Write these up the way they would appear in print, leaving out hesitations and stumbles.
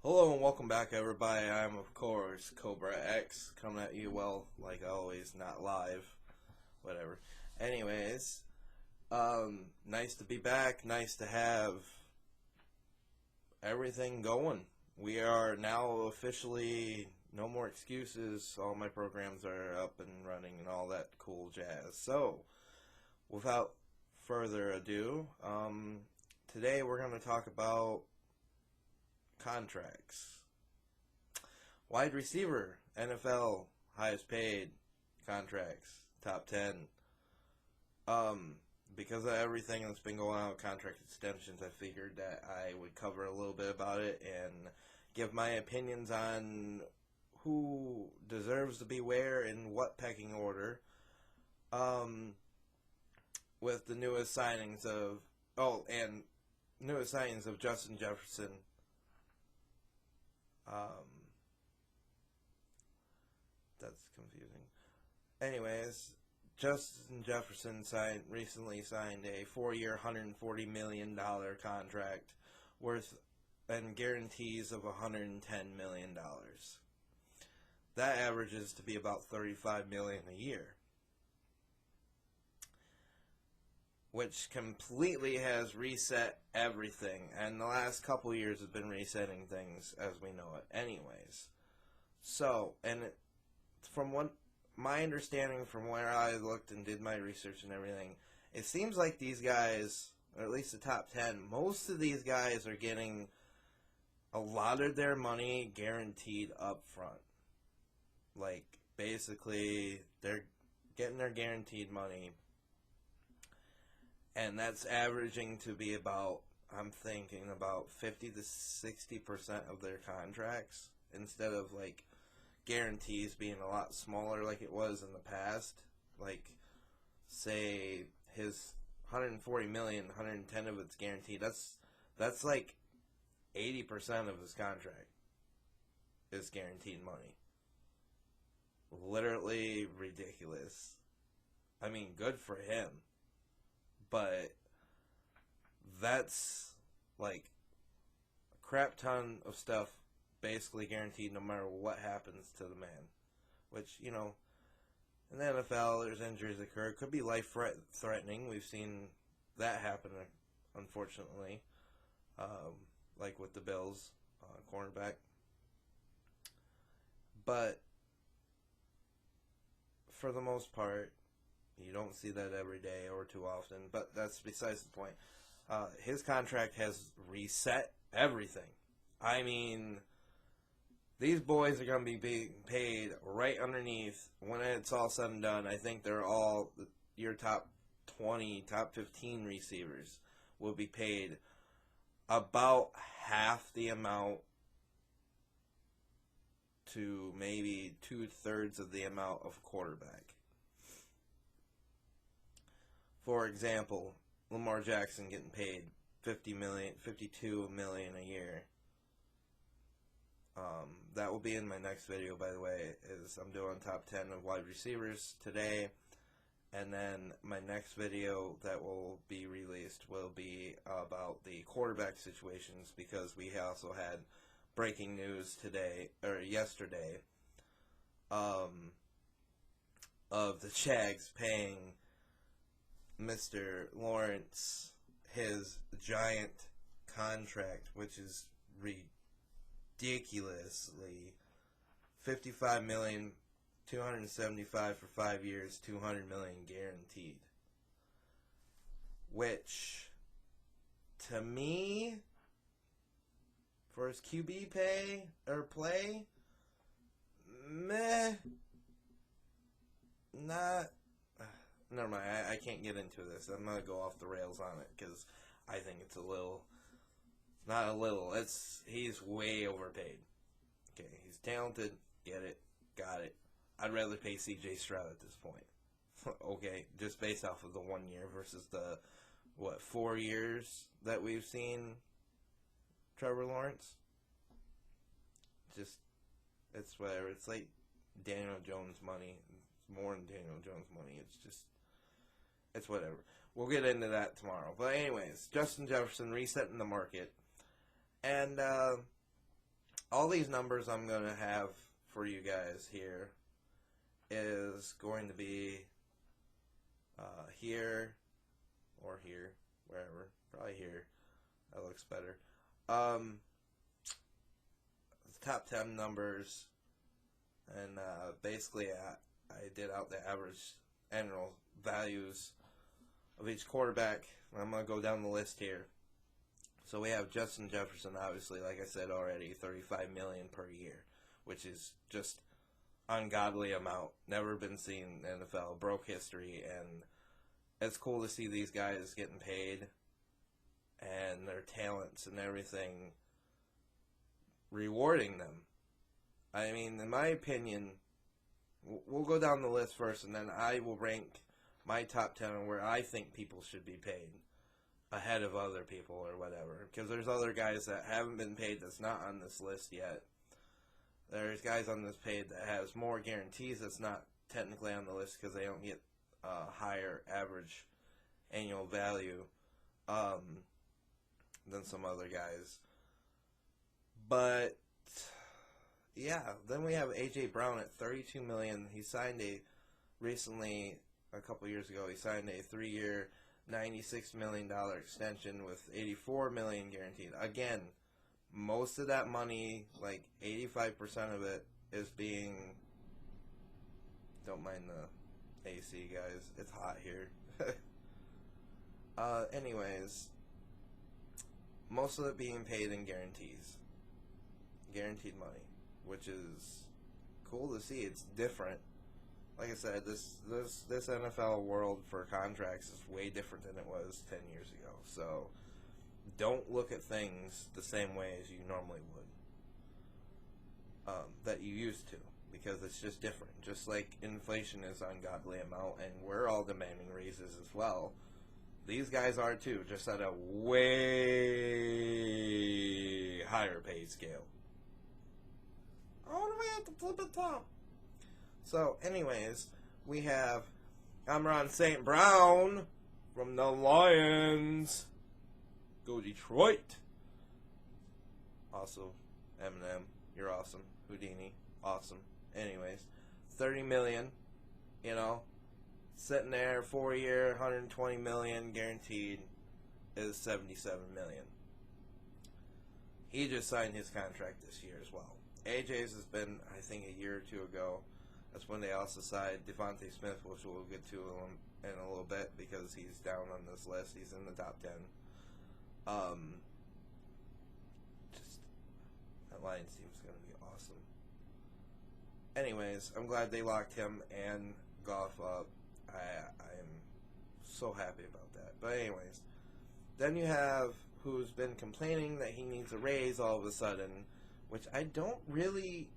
Hello and welcome back, everybody. I'm, of course, Cobra X, coming at you, well, like always, not live, whatever. Anyways, nice to be back, nice to have everything going. We are now officially, no more excuses, all my programs are up and running and all that cool jazz. So, without further ado, today we're going to talk about contracts. Wide receiver, NFL, highest paid contracts, top 10. Because of everything that's been going on with contract extensions, I figured that I would cover a little bit about it and give my opinions on who deserves to be where in what pecking order. With the newest signings of, Justin Jefferson. That's confusing. Anyways, Justin Jefferson recently signed a 4-year, $140 million contract worth and guarantees of $110 million. That averages to be about $35 million a year, which completely has reset everything, and the last couple years have been resetting things as we know it anyways. So, and from what my understanding from where I looked and did my research and everything, it seems like these guys, or at least the top 10, most of these guys are getting a lot of their money guaranteed up front. Like, basically, they're getting their guaranteed money, and that's averaging to be about, I'm thinking, about 50 to 60% of their contracts, instead of, like, guarantees being a lot smaller like it was in the past. Like, say his 140 million, 110 of it's guaranteed. That's like 80% of his contract is guaranteed money. Literally ridiculous. I mean, good for him, but that's like a crap ton of stuff basically guaranteed no matter what happens to the man. Which, in the NFL, there's injuries occur. It could be life-threatening. We've seen that happen, unfortunately, like with the Bills cornerback. But for the most part, you don't see that every day or too often. But that's besides the point. His contract has reset everything. I mean, these boys are going to be being paid right underneath, when it's all said and done, I think they're all your top 20, top 15 receivers will be paid about half the amount to maybe 2/3 of the amount of quarterback. For example, Lamar Jackson getting paid $52 million a year. That will be in my next video, by the way, is I'm doing top 10 of wide receivers today, and then my next video that will be released will be about the quarterback situations, because we also had breaking news yesterday, of the Jags paying Mr. Lawrence his giant contract, which is ridiculously $55 million, $275 for 5 years, $200 million guaranteed. Which, to me, for his QB play, not. Never mind. I can't get into this. I'm gonna go off the rails on it because I think it's not a little. He's way overpaid. Okay, he's talented. Get it, got it. I'd rather pay C.J. Stroud at this point. Okay, just based off of the 1 year versus the 4 years that we've seen Trevor Lawrence. It's whatever. It's like Daniel Jones money. It's more than Daniel Jones money. It's whatever. We'll get into that tomorrow. But anyways, Justin Jefferson resetting the market. And all these numbers I'm going to have for you guys here is going to be here or here, wherever. Probably here. That looks better. Top 10 numbers, and basically I did out the average annual values of each quarterback. I'm going to go down the list here. So we have Justin Jefferson, obviously, like I said already, $35 million per year, which is just ungodly amount. Never been seen in the NFL, broke history, and it's cool to see these guys getting paid and their talents and everything rewarding them. I mean, in my opinion, we'll go down the list first, and then I will rank my top 10 on where I think people should be paid ahead of other people or whatever. Because there's other guys that haven't been paid that's not on this list yet. There's guys on this page that has more guarantees that's not technically on the list because they don't get higher average annual value than some other guys. But yeah, then we have A.J. Brown at $32 million. He signed recently, a couple years ago, he signed a 3-year, $96 million extension with $84 million guaranteed. Again, most of that money, like 85% of it, is being. Don't mind the AC, guys. It's hot here. Anyways, most of it being paid in guarantees. Guaranteed money, which is cool to see. It's different. Like I said, this NFL world for contracts is way different than it was 10 years ago. So don't look at things the same way as you normally would, that you used to, because it's just different. Just like inflation is ungodly amount, and we're all demanding raises as well. These guys are too, just at a way higher pay scale. All the way at the flippin' top. So, anyways, we have Amon-Ra St. Brown from the Lions. Go Detroit. Also, Eminem, you're awesome. Houdini, awesome. Anyways, $30 million, sitting there, 4-year, $120 million guaranteed, is $77 million. He just signed his contract this year as well. AJ's has been, I think, a year or two ago. That's when they also signed Devontae Smith, which we'll get to in a little bit because he's down on this list. He's in the top 10. Just that Lions team's going to be awesome. Anyways, I'm glad they locked him and Goff up. I am so happy about that. But anyways, then you have who's been complaining that he needs a raise all of a sudden, which I don't really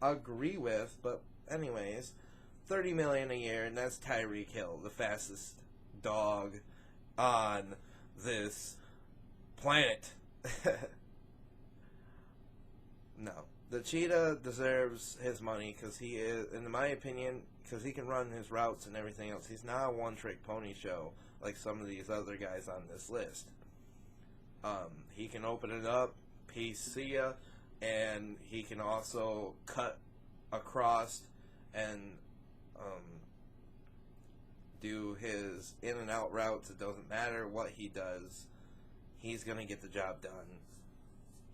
agree with, but anyways, $30 million a year, and that's Tyreek Hill, the fastest dog on this planet. No, the cheetah deserves his money because he is, in my opinion, because he can run his routes and everything else. He's not a one-trick pony show like some of these other guys on this list. He can open it up, peace, see ya, and he can also cut across and do his in and out routes. It doesn't matter what he does, he's gonna get the job done.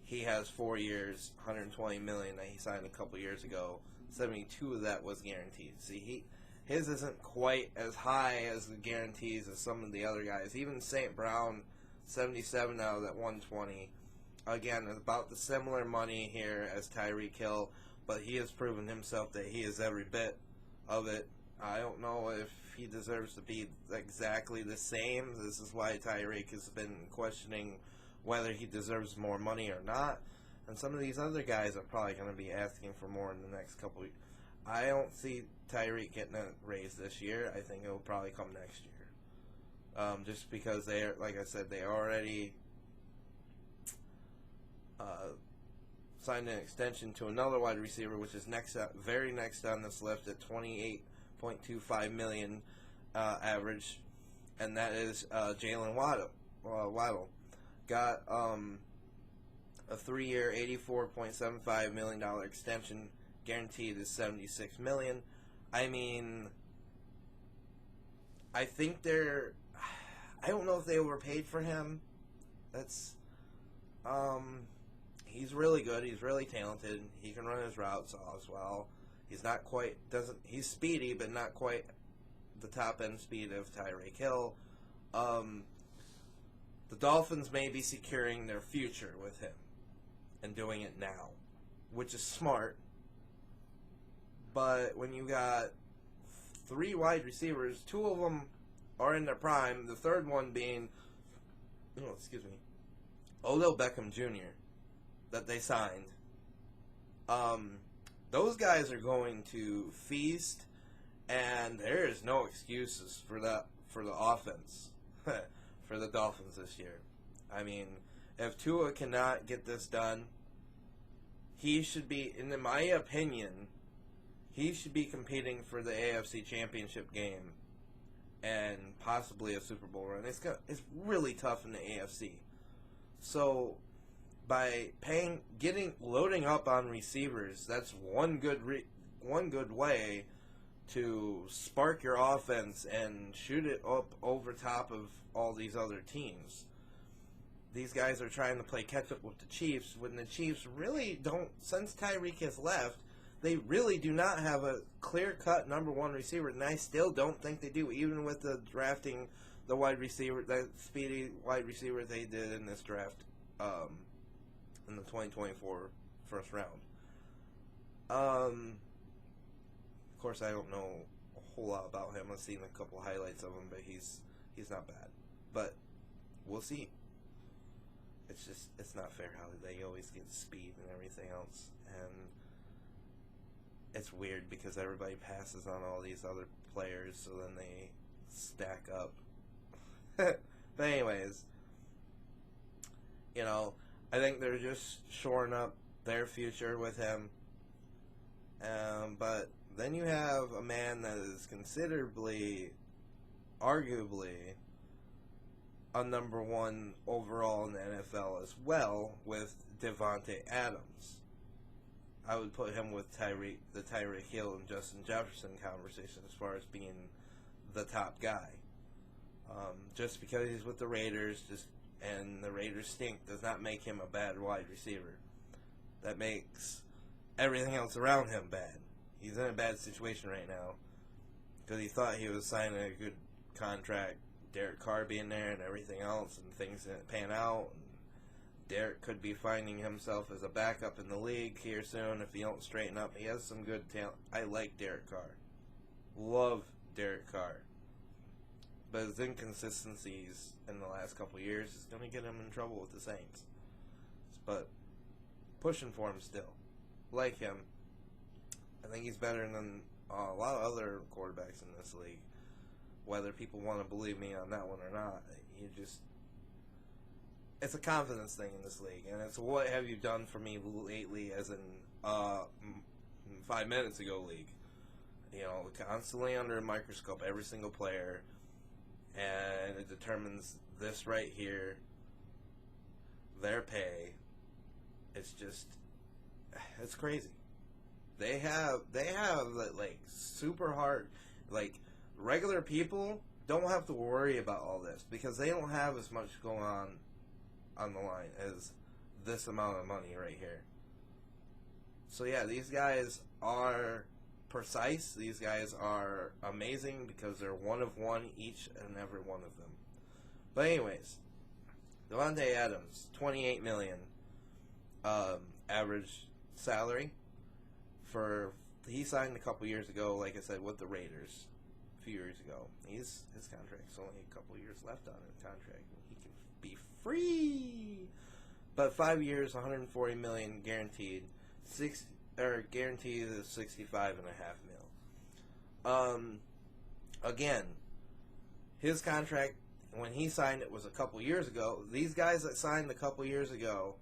He has 4 years, $120 million that he signed a couple years ago. 72 of that was guaranteed. See, his isn't quite as high as the guarantees as some of the other guys. Even St. Brown, 77 out of that 120. Again, about the similar money here as Tyreek Hill, but he has proven himself that he is every bit of it. I don't know if he deserves to be exactly the same. This is why Tyreek has been questioning whether he deserves more money or not. And some of these other guys are probably going to be asking for more in the next couple of years. I don't see Tyreek getting a raise this year. I think it will probably come next year. Just because they are, like I said, they already signed an extension to another wide receiver, which is very next on this list at $28.25 million average, and that is Jalen Waddle. Got a 3-year, $84.75 million extension, guaranteed is $76 million. I mean, I think I don't know if they overpaid for him. That's, he's really good. He's really talented. He can run his routes as well. He's not quite, he's speedy, but not quite the top end speed of Tyreek Hill. The Dolphins may be securing their future with him and doing it now, which is smart. But when you got 3 wide receivers, 2 of them are in their prime, the third one being, Odell Beckham Jr., that they signed. Those guys are going to feast, and there is no excuses for the offense for the Dolphins this year. I mean, if Tua cannot get this done, he should be, in my opinion, he should be competing for the AFC Championship game and possibly a Super Bowl run. It's really tough in the AFC. So by loading up on receivers, that's one good way to spark your offense and shoot it up over top of all these other teams. These guys are trying to play catch up with the Chiefs when the Chiefs really don't, since Tyreek has left, they really do not have a clear-cut number 1 receiver, and I still don't think they do, even with the drafting the wide receiver, the speedy wide receiver they did in this draft in the 2024 first round. Of course, I don't know a whole lot about him. I've seen a couple highlights of him, but he's not bad. But we'll see. It's not fair how they always get speed and everything else, and it's weird because everybody passes on all these other players, so then they stack up. But anyways, I think they're just shoring up their future with him. But then you have a man that is considerably, arguably, a number 1 overall in the NFL as well, with Devontae Adams. I would put him with the Tyreek Hill and Justin Jefferson conversation as far as being the top guy. Just because he's with the Raiders, and the Raiders stink, does not make him a bad wide receiver. That makes everything else around him bad. He's in a bad situation right now because he thought he was signing a good contract. Derek Carr being there and everything else, and things didn't pan out. And Derek could be finding himself as a backup in the league here soon if he don't straighten up. He has some good talent. I like Derek Carr. Love Derek Carr. But his inconsistencies in the last couple of years is going to get him in trouble with the Saints. But pushing for him still. Like him. I think he's better than a lot of other quarterbacks in this league. Whether people want to believe me on that one or not, it's a confidence thing in this league, and it's what have you done for me lately, as in 5 minutes ago league. Constantly under a microscope, every single player, and it determines this right here, their pay. It's crazy. They have like super hard, like, regular people don't have to worry about all this because they don't have as much going on the line as this amount of money right here. So yeah, these guys are precise. These guys are amazing because they're 1 of 1 each and every one of them. But anyways, Devontae Adams, $28 million average salary. He signed a couple years ago, like I said, with the Raiders. Few years ago. His contract's only a couple years left on his contract. He can be free. But 5 years, $140 million guaranteed. Guaranteed is $65.5 million. Again, his contract when he signed it was a couple years ago. These guys that signed a couple years ago,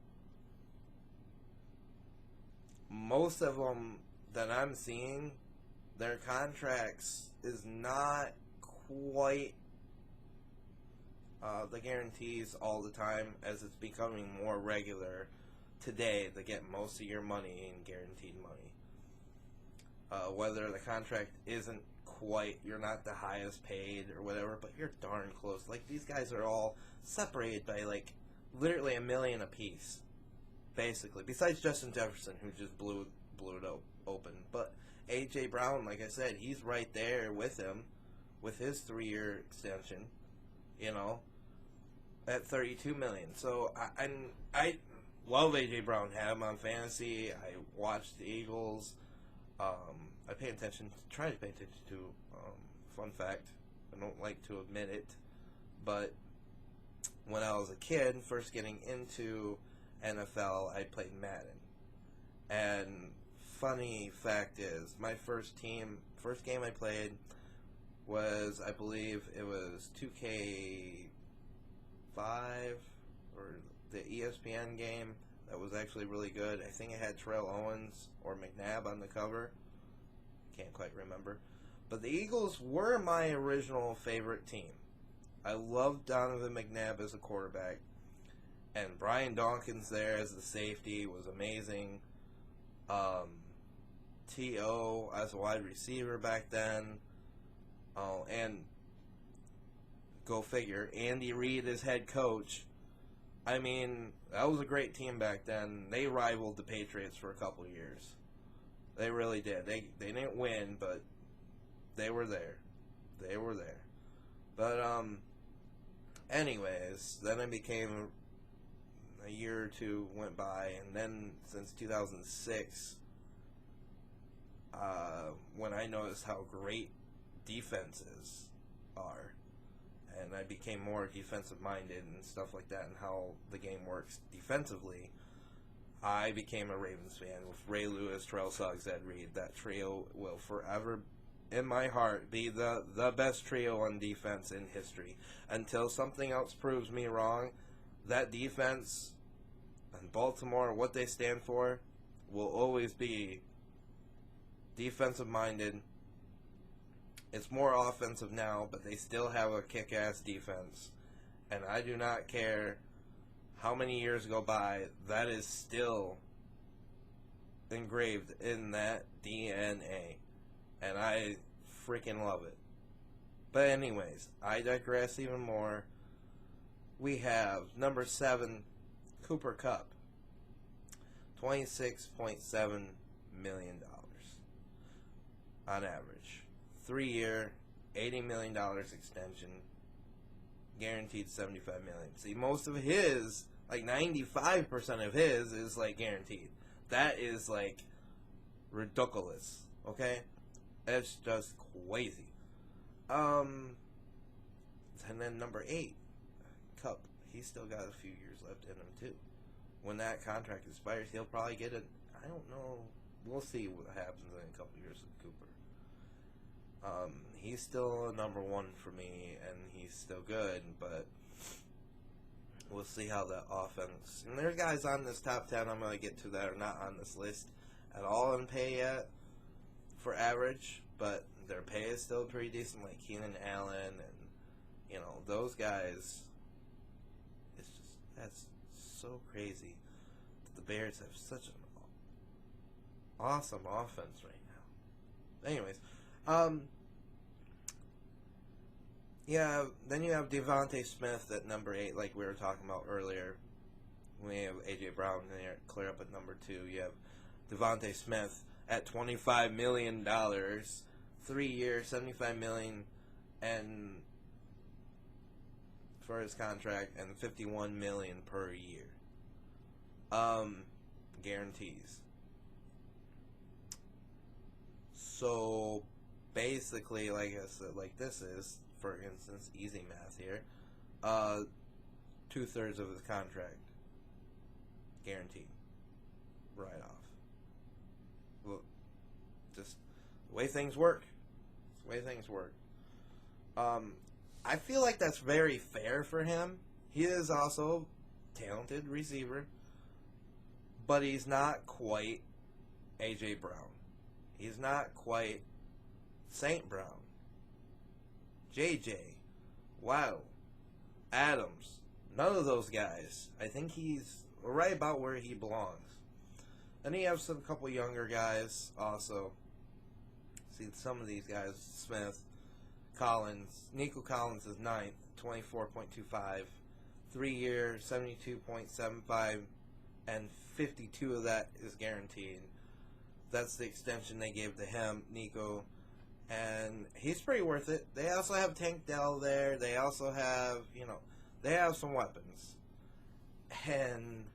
most of them that I'm seeing, their contracts is not quite the guarantees all the time, as it's becoming more regular today to get most of your money in guaranteed money. Whether the contract isn't quite, you're not the highest paid or whatever, but you're darn close. Like, these guys are all separated by, like, literally $1 million apiece, basically. Besides Justin Jefferson, who just blew it open. But A.J. Brown, like I said, he's right there with him, with his 3-year extension, you know, at $32 million. So, I love A.J. Brown, had him on fantasy. I watched the Eagles. I pay attention, try to pay attention to, fun fact, I don't like to admit it, but when I was a kid, first getting into NFL, I played Madden. And funny fact is, my first game I played was, I believe it was 2K5, or the ESPN game. That was actually really good. I think it had Terrell Owens or McNabb on the cover. Can't quite remember. But the Eagles were my original favorite team. I loved Donovan McNabb as a quarterback. And Brian Dawkins there as the safety was amazing. T.O. as a wide receiver back then. Oh, and go figure, Andy Reid as head coach. I mean, that was a great team back then. They rivaled the Patriots for a couple of years. They really did. They didn't win, but they were there. They were there. But, anyways, then I became, a year or two went by, and then since 2006, when I noticed how great defenses are, and I became more defensive-minded and stuff like that, and how the game works defensively, I became a Ravens fan with Ray Lewis, Terrell Suggs, Ed Reed. That trio will forever, in my heart, be the best trio on defense in history. Until something else proves me wrong, that defense and Baltimore, what they stand for, will always be defensive-minded. It's more offensive now, but they still have a kick-ass defense. And I do not care how many years go by, that is still engraved in that DNA. And I freaking love it. But anyways, I digress even more. We have number 7, Cooper Kupp. $26.7 million on average. 3-year, $80 million extension, guaranteed $75 million. See, most of his, like 95% of his, is like guaranteed. That is like ridiculous. Okay, that's just crazy. And then number 8, Kupp. He's still got a few years left in him too. When that contract expires, he'll probably get it. I don't know. We'll see what happens in a couple years with Cooper. He's still a number 1 for me, and he's still good, but we'll see how that offense. And there's guys on this top 10 I'm going to get to that are not on this list at all in pay yet for average, but their pay is still pretty decent, like Keenan Allen, and, you know, those guys. It's just, that's so crazy that the Bears have such an awesome offense right now. Anyways, yeah, then you have Devontae Smith at number 8, like we were talking about earlier. We have A.J. Brown there, clear up at number 2. You have Devontae Smith at $25 million, 3 years, $75 million, and for his contract, and $51 million per year. Guarantees. So basically, like I said, like this is, for instance, easy math here, 2/3 of his contract guaranteed right off. Well, just the way things work. It's the way things work. I feel like that's very fair for him. He is also a talented receiver, but he's not quite A.J. Brown. He's not quite St. Brown. J.J. Wow. Adams. None of those guys. I think he's right about where he belongs. And you have some couple younger guys also. See some of these guys: Smith, Collins. Nico Collins is ninth, 24.25, 3-year, 72.75, and 52 of that is guaranteed. That's the extension they gave to him, Nico, and he's pretty worth it. They also have Tank Dell there. They also have, they have some weapons. And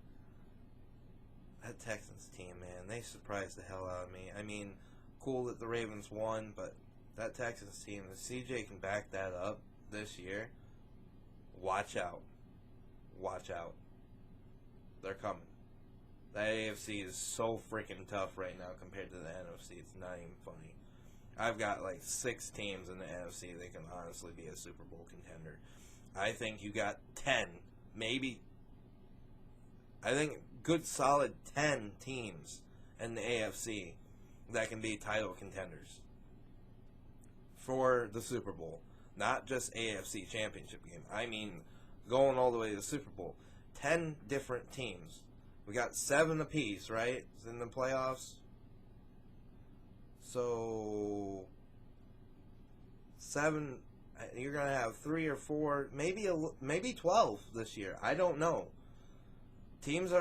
that Texans team, man, they surprised the hell out of me. I mean, cool that the Ravens won, but that Texans team, if CJ can back that up this year, watch out. Watch out. They're coming. The AFC is so freaking tough right now compared to the NFC. It's not even funny. I've got like 6 teams in the NFC that can honestly be a Super Bowl contender. I think you got 10, maybe. I think good solid 10 teams in the AFC that can be title contenders for the Super Bowl. Not just AFC championship game. I mean, going all the way to the Super Bowl. 10 different teams. We got 7 apiece, right? In the playoffs. So 7. You're gonna have 3 or 4, maybe 12 this year. I don't know. Teams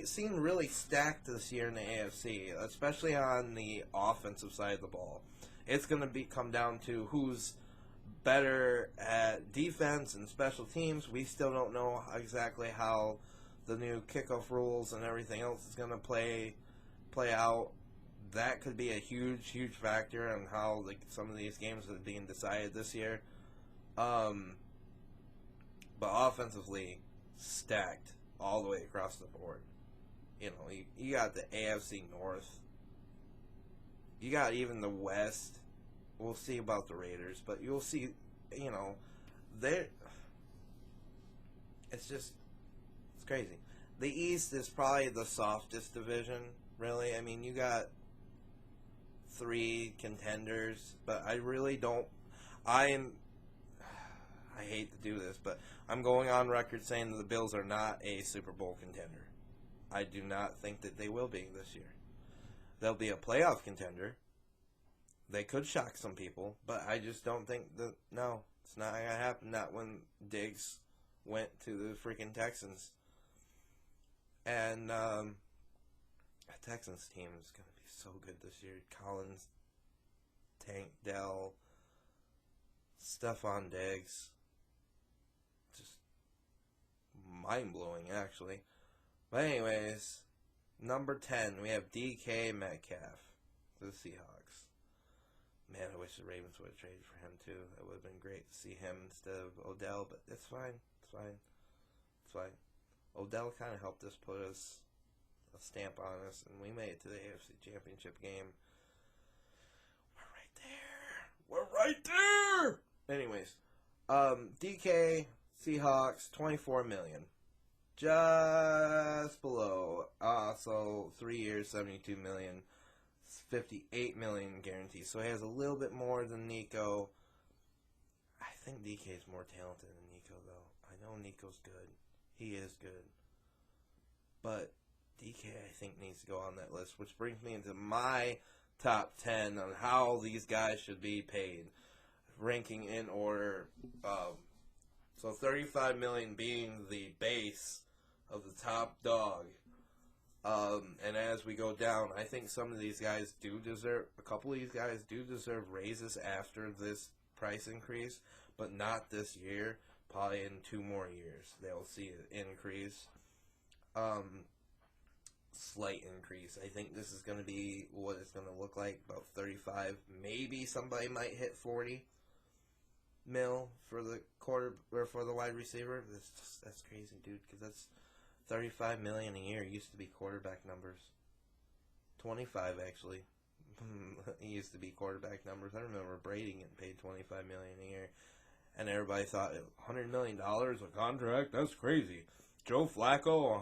seem really stacked this year in the AFC, especially on the offensive side of the ball. It's gonna come down to who's better at defense and special teams. We still don't know exactly how the new kickoff rules and everything else is going to play out. That could be a huge factor on how some of these games are being decided this year. But offensively, stacked all the way across the board. You got the AFC North. You got even the West. We'll see about the Raiders, but you'll see, they're... It's crazy. The East is probably the softest division, really. I mean, you got 3 contenders, but I really don't... I hate to do this, but I'm going on record saying that the Bills are not a Super Bowl contender. I do not think that they will be this year. They'll be a playoff contender. They could shock some people, but I just don't think that... No, it's not going to happen. Not when Diggs went to the freaking Texans. And the Texans team is going to be so good this year. Collins, Tank Dell, Stephon Diggs. Just mind-blowing, actually. But anyways, number 10, we have DK Metcalf for the Seahawks. Man, I wish the Ravens would have traded for him, too. That would have been great to see him instead of Odell, but it's fine. It's fine. It's fine. Odell kind of helped us put a stamp on us, and we made it to the AFC Championship game. We're right there! Anyways, DK, Seahawks, $24 million. Just below. So 3 years, $72 million. $58 million guaranteed. So he has a little bit more than Nico. I think DK is more talented than Nico, though. I know Nico's good. He is good. But DK, I think, needs to go on that list, which brings me into my top 10 on how these guys should be paid, ranking in order. So $35 million being the base of the top dog. And as we go down, I think some of these guys do deserve, a couple of these guys do deserve raises after this price increase, but not this year. Probably in 2 more years, they'll see an increase. Slight increase. I think this is going to be what it's going to look like, about 35. Maybe somebody might hit 40 mil for the for the wide receiver. That's crazy, dude, because that's $35 million a year. Used to be quarterback numbers. 25 actually. It used to be quarterback numbers. I remember Brady getting paid $25 million a year, and everybody thought $100 million a contract. That's crazy. Joe Flacco,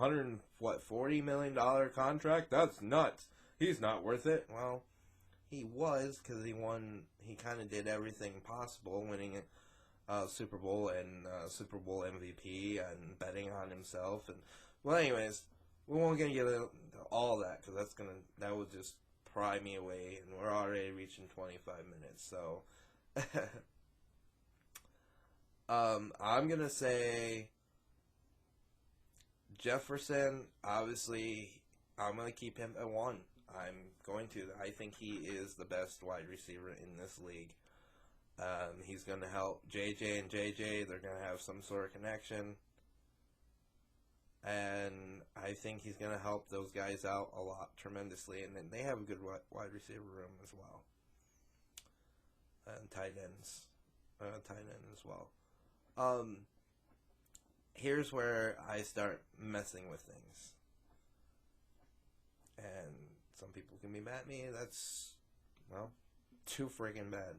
$40 million contract? That's nuts. He's not worth it. Well, he was, because he won. He kind of did everything possible, winning Super Bowl and Super Bowl MVP and betting on himself. And well, anyways, we won't get into all that because that would just pry me away, and we're already reaching 25 minutes. So, I'm gonna say Jefferson. Obviously, I'm gonna keep him at 1. I'm going to. I think he is the best wide receiver in this league. He's going to help JJ and JJ. They're going to have some sort of connection. And I think he's going to help those guys out a lot, tremendously. And then they have a good wide receiver room as well. And tight end as well. Here's where I start messing with things. And some people can be mad at me. That's, well, too friggin' bad.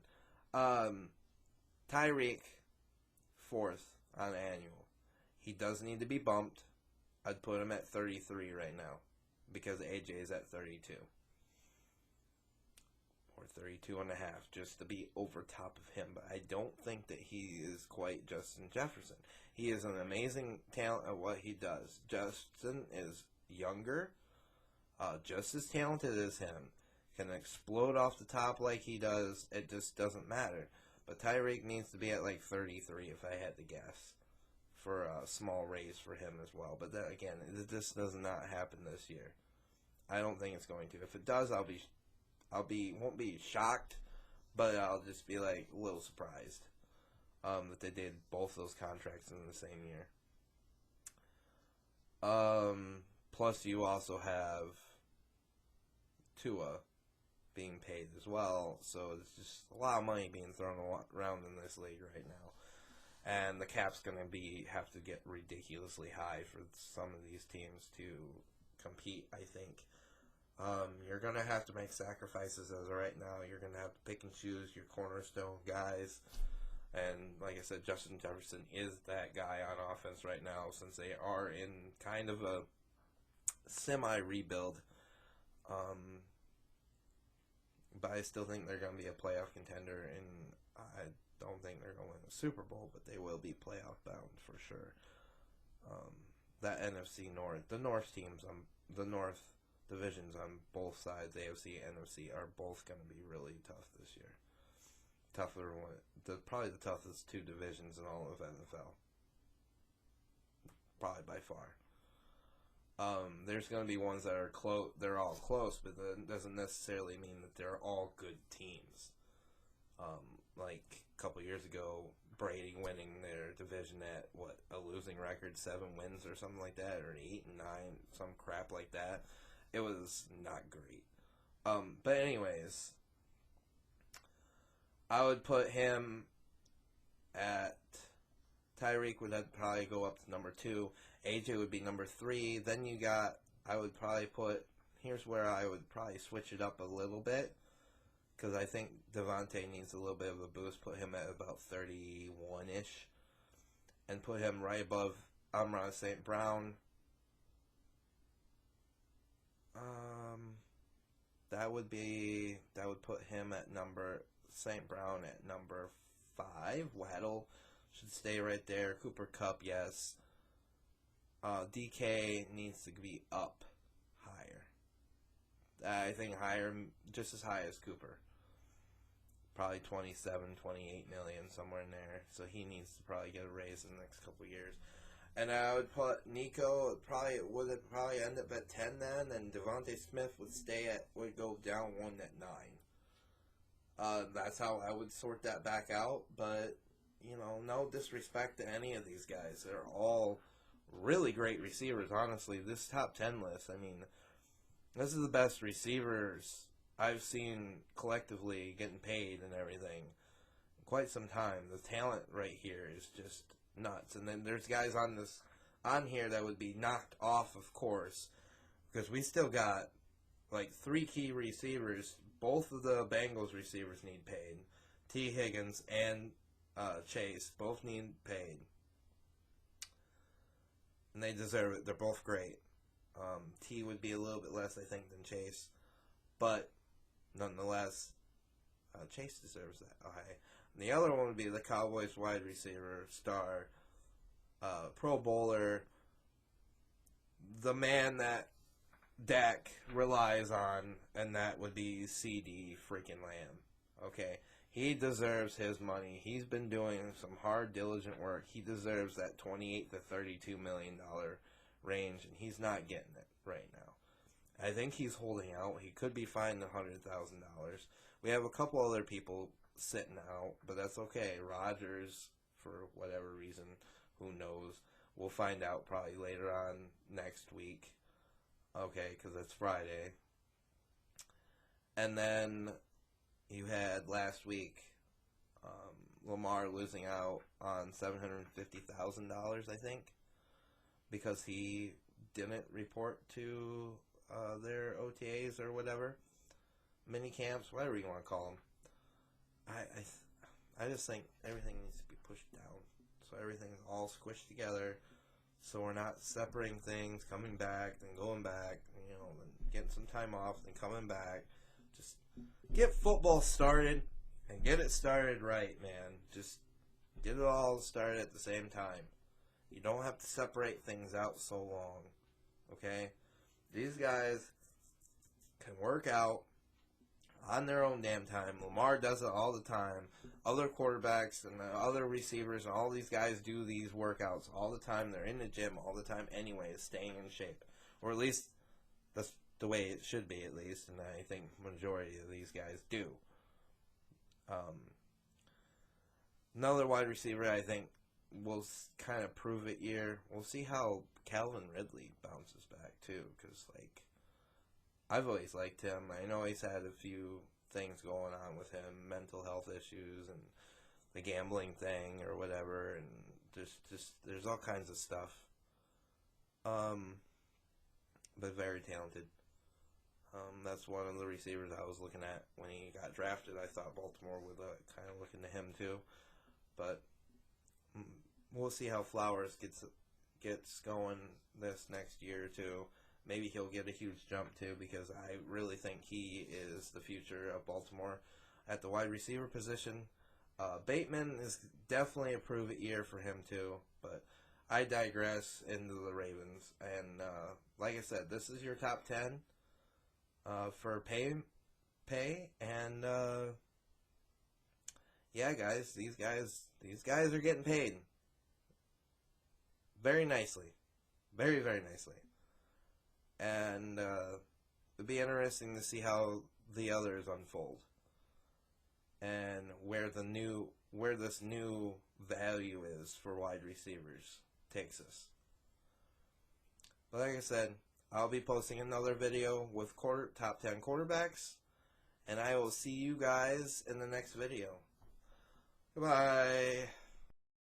Tyreek, 4th on annual. He does need to be bumped. I'd put him at 33 right now because AJ is at 32. Or 32 and a half just to be over top of him. But I don't think that he is quite Justin Jefferson. He is an amazing talent at what he does. Justin is younger, just as talented as him. Can explode off the top like he does. It just doesn't matter. But Tyreek needs to be at like 33 if I had to guess, for a small raise for him as well. But that, again, this does not happen this year. I don't think it's going to. If it does, won't be shocked, but I'll just be like a little surprised that they did both those contracts in the same year. Plus you also have Tua being paid as well, so it's just a lot of money being thrown around in this league right now, and the cap's gonna have to get ridiculously high for some of these teams to compete. I think you're gonna have to make sacrifices as of right now. You're gonna have to pick and choose your cornerstone guys, and like I said, Justin Jefferson is that guy on offense right now since they are in kind of a semi-rebuild. But I still think they're going to be a playoff contender, and I don't think they're going to win the Super Bowl, but they will be playoff bound for sure. That NFC North, the North teams, the North divisions on both sides, AFC and NFC, are both going to be really tough this year. Tougher probably the toughest 2 divisions in all of NFL. Probably by far. There's going to be ones that are close. They're all close, but that doesn't necessarily mean that they're all good teams. Like a couple years ago, Brady winning their division at a losing record, 7 wins or something like that, or 8 and 9, some crap like that. It was not great. But anyways, I would put him at Tyreek would probably go up to number 2. AJ would be number 3. Then you got, I would probably here's where I would probably switch it up a little bit, because I think Devontae needs a little bit of a boost. Put him at about 31-ish. And put him right above Amon-Ra St. Brown. That would put him at St. Brown at number 5. Waddle should stay right there. Cooper Kupp, yes. DK needs to be up higher. I think higher, just as high as Cooper. Probably 27, 28 million, somewhere in there. So he needs to probably get a raise in the next couple of years. And I would put Nico, would end up at 10 then, and Devontae Smith would go down 1 at 9. That's how I would sort that back out, but, no disrespect to any of these guys. They're all really great receivers, honestly. This top 10 list, this is the best receivers I've seen collectively getting paid and everything in quite some time. The talent right here is just nuts. And then there's guys on here that would be knocked off, of course, because we still got like 3 key receivers. Both of the Bengals receivers need paid. T. Higgins and Chase both need paid. And they deserve it. They're both great. T would be a little bit less, I think, than Chase. But, nonetheless, Chase deserves that. Okay. And the other one would be the Cowboys wide receiver, star, Pro Bowler, the man that Dak relies on, and that would be CD freaking Lamb. Okay? He deserves his money. He's been doing some hard, diligent work. He deserves that $28 to $32 million range, and he's not getting it right now. I think he's holding out. He could be fined $100,000. We have a couple other people sitting out, but that's okay. Rodgers, for whatever reason, who knows? We'll find out probably later on next week. Okay, because it's Friday. And then you had last week Lamar losing out on $750,000, I think, because he didn't report to their OTAs or whatever, mini camps, whatever you want to call them. I just think everything needs to be pushed down, so everything's all squished together, so we're not separating things, coming back, then going back, you know, then getting some time off, then coming back. Just get football started and get it started right, man. Just get it all started at the same time. You don't have to separate things out so long, okay? These guys can work out on their own damn time. Lamar does it all the time. Other quarterbacks and the other receivers and all these guys do these workouts all the time. They're in the gym all the time anyways, staying in shape. Or at least that's the way it should be, at least. And I think majority of these guys do. Another wide receiver I think will kind of prove it here. We'll see how Calvin Ridley bounces back too, because like I've always liked him. I know he's had a few things going on with him, mental health issues and the gambling thing or whatever, and just there's all kinds of stuff. But very talented. That's one of the receivers I was looking at when he got drafted. I thought Baltimore would kind of look into him too, but we'll see how Flowers gets going this next year or two. Maybe he'll get a huge jump too, because I really think he is the future of Baltimore at the wide receiver position. Bateman is definitely a prove-it year for him too, but I digress into the Ravens. And like I said, this is your top 10 for pay, and yeah, guys, these guys are getting paid very nicely, very, very nicely. And it'd be interesting to see how the others unfold and where this new value is for wide receivers takes us. But like I said, I'll be posting another video with top 10 quarterbacks, and I will see you guys in the next video. Goodbye.